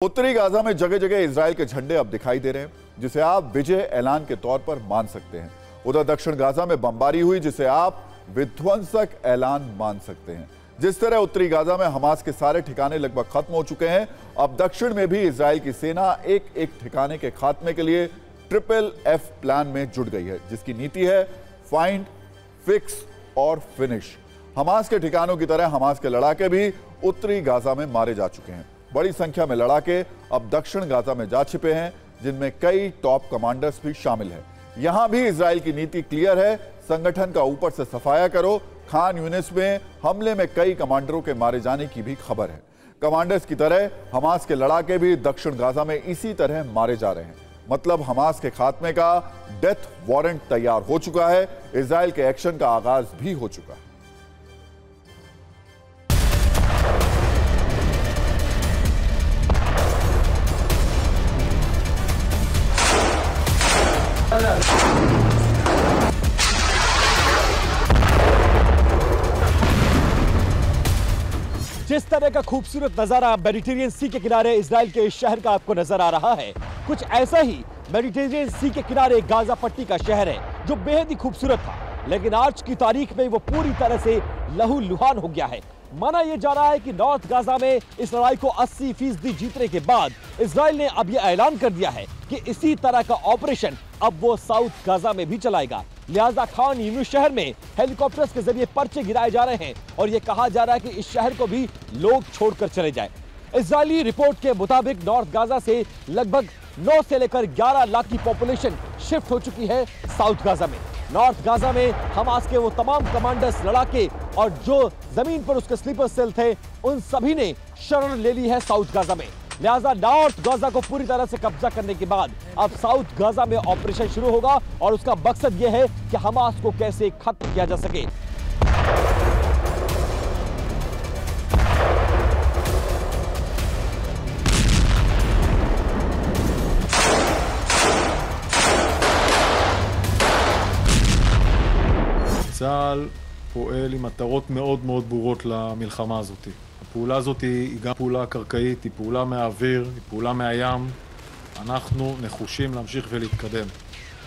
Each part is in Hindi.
उत्तरी गाजा में जगह जगह इजराइल के झंडे अब दिखाई दे रहे हैं, जिसे आप विजय ऐलान के तौर पर मान सकते हैं। उधर दक्षिण गाजा में बमबारी हुई, जिसे आप विध्वंसक ऐलान मान सकते हैं। जिस तरह उत्तरी गाजा में हमास के सारे ठिकाने लगभग खत्म हो चुके हैं, अब दक्षिण में भी इजराइल की सेना एक एक ठिकाने के खात्मे के लिए FFF प्लान में जुट गई है, जिसकी नीति है फाइंड, फिक्स और फिनिश। हमास के ठिकानों की तरह हमास के लड़ाके भी उत्तरी गाजा में मारे जा चुके हैं। बड़ी संख्या में लड़ाके अब दक्षिण गाजा में जा छिपे हैं, जिनमें कई टॉप कमांडर्स भी शामिल हैं। यहां भी इजराइल की नीति क्लियर है, संगठन का ऊपर से सफाया करो। खान यूनिस में हमले में कई कमांडरों के मारे जाने की भी खबर है। कमांडर्स की तरह हमास के लड़ाके भी दक्षिण गाजा में इसी तरह मारे जा रहे हैं। मतलब हमास के खात्मे का डेथ वारंट तैयार हो चुका है। इजराइल के एक्शन का आगाज भी हो चुका है। जिस तरह का खूबसूरत नजारा मेडिटेरियन सी के किनारे इजराइल के इस शहर का आपको नजर आ रहा है, कुछ ऐसा ही मेडिटेरियन सी के किनारे गाजा पट्टी का शहर है, जो बेहद ही खूबसूरत था, लेकिन आज की तारीख में वो पूरी तरह से लहूलुहान हो गया है। माना यह जा रहा है कि नॉर्थ गाजा में इस लड़ाई को 80% जीतने के बाद इजराइल ने अब यह ऐलान कर दिया है कि इसी तरह का ऑपरेशन अब वो साउथ गाजा में भी चलाएगा। लिहाजा खान यूनिस शहर में हेलीकॉप्टर्स के जरिए पर्चे गिराए जा रहे हैं और यह कहा जा रहा है कि इस शहर को भी लोग छोड़कर चले जाएं। इजरायली रिपोर्ट के मुताबिक नॉर्थ गाजा से लगभग 9 से लेकर 11 लाख की पॉपुलेशन शिफ्ट हो चुकी है साउथ गाजा में। नॉर्थ गाजा में हमास के वो तमाम कमांडर्स, लड़ाके और जो जमीन पर उसके स्लीपर सेल थे, उन सभी ने शरण ले ली है साउथ गाजा में। लिहाजा नॉर्थ गाजा को पूरी तरह से कब्जा करने के बाद अब साउथ गाजा में ऑपरेशन शुरू होगा और उसका मकसद यह है कि हमास को कैसे खत्म किया जा सके। צה"ל פועל עם מטרות מאוד מאוד ברורות למלחמה הזאת. הפעולה הזאת היא גם פעולה קרקעית, היא פעולה מהאוויר, היא פעולה מהים. אנחנו נחושים להמשיך ולהתקדם.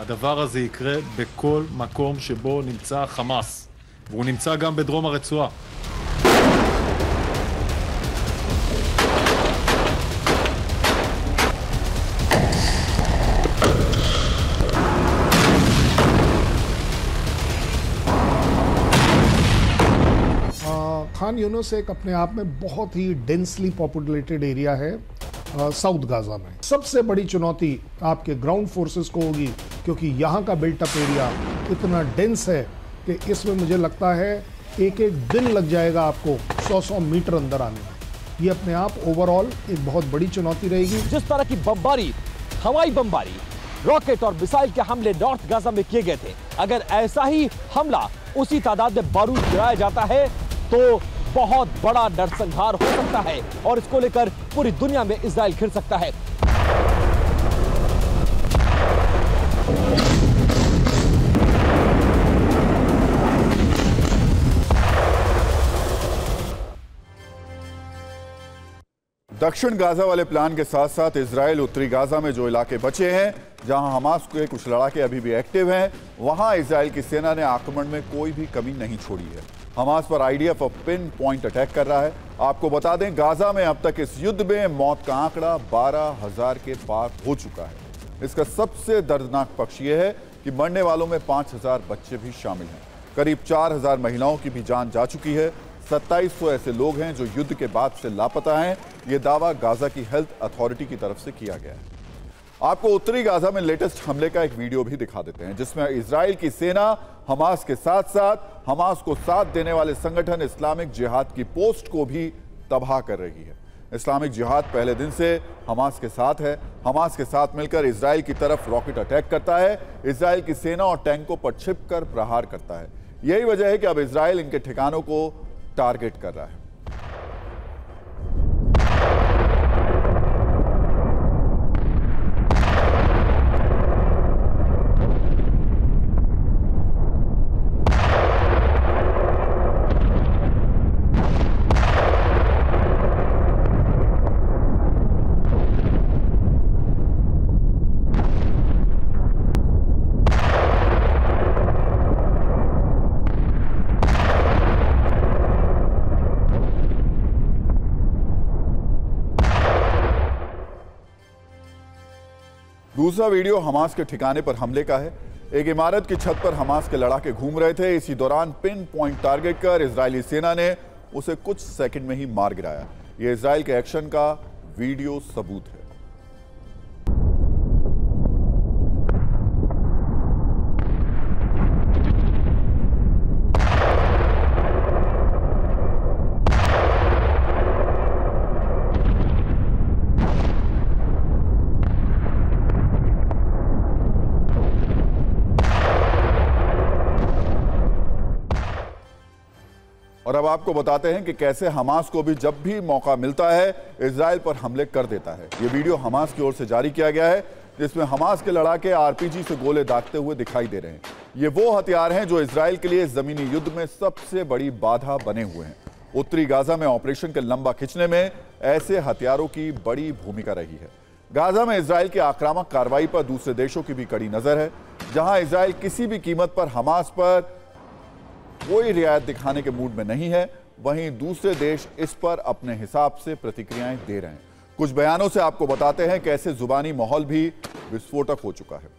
הדבר הזה יקרה בכל מקום שבו נמצא חמאס, והוא נמצא גם בדרום הרצועה. खान यूनिस एक अपने आप में बहुत ही डेंसली पॉपुलेटेड एरिया है साउथ गाजा में। सबसे बड़ी चुनौती आपके ग्राउंड फोर्सेस को होगी, क्योंकि यहाँ का बिल्टअप एरिया इतना डेंस है कि इसमें मुझे लगता है एक एक दिन लग जाएगा आपको 100 मीटर अंदर आने में। ये अपने आप ओवरऑल एक बहुत बड़ी चुनौती रहेगी। जिस तरह की बमबारी, हवाई बमबारी, रॉकेट और मिसाइल के हमले नॉर्थ गाजा में किए गए थे, अगर ऐसा ही हमला उसी तादाद में बारूद गिराया जाता है तो बहुत बड़ा नरसंहार हो सकता है और इसको लेकर पूरी दुनिया में इजराइल घिर सकता है। दक्षिण गाजा वाले प्लान के साथ साथ इजराइल उत्तरी गाजा में जो इलाके बचे हैं, जहां हमास के कुछ लड़ाके अभी भी एक्टिव हैं, वहां इजराइल की सेना ने आक्रमण में कोई भी कमी नहीं छोड़ी है। हमास पर IDF पिन पॉइंट अटैक कर रहा है। आपको बता दें, गाजा में अब तक इस युद्ध में मौत का आंकड़ा 12,000 के पार हो चुका है। इसका सबसे दर्दनाक पक्ष यह है कि मरने वालों में 5,000 बच्चे भी शामिल हैं। करीब 4,000 महिलाओं की भी जान जा चुकी है। 2700 ऐसे लोग हैं जो युद्ध के बाद से लापता हैं। यह दावा गाजा की हेल्थ अथॉरिटी की तरफ से किया गया है। आपको उत्तरी गाजा में लेटेस्ट हमले का एक वीडियो भी दिखा देते हैं, जिसमें इजराइल की सेना हमास के साथ साथ हमास को साथ देने वाले संगठन इस्लामिक जिहाद की पोस्ट को भी तबाह कर रही है। इस्लामिक जिहाद पहले दिन से हमास के साथ है। हमास के साथ मिलकर इजराइल की तरफ रॉकेट अटैक करता है, इजराइल की सेना और टैंकों पर छिपकर प्रहार करता है। यही वजह है कि अब इजराइल इनके ठिकानों को टारगेट कर रहा है। दूसरा वीडियो हमास के ठिकाने पर हमले का है। एक इमारत की छत पर हमास के लड़ाके घूम रहे थे। इसी दौरान पिन पॉइंट टारगेट कर इजरायली सेना ने उसे कुछ सेकंड में ही मार गिराया। यह इजराइल के एक्शन का वीडियो सबूत है। और अब आपको बताते हैं कि कैसे हमास को भी जब भी मौका मिलता है इजराइल पर हमले कर देता है। ये वीडियो हमास की ओर से जारी किया गया है, जिसमें हमास के लड़ाके आरपीजी से गोले दागते हुए दिखाई दे रहे हैं। ये वो हथियार हैं जो इजराइल के लिए जमीनी युद्ध में सबसे बड़ी बाधा बने हुए हैं। उत्तरी गाजा में ऑपरेशन के लंबा खिंचने में ऐसे हथियारों की बड़ी भूमिका रही है। गाजा में इजराइल की आक्रामक कार्रवाई पर दूसरे देशों की भी कड़ी नजर है। जहां इजराइल किसी भी कीमत पर हमास पर कोई रियायत दिखाने के मूड में नहीं है, वहीं दूसरे देश इस पर अपने हिसाब से प्रतिक्रियाएं दे रहे हैं। कुछ बयानों से आपको बताते हैं कैसे जुबानी माहौल भी विस्फोटक हो चुका है।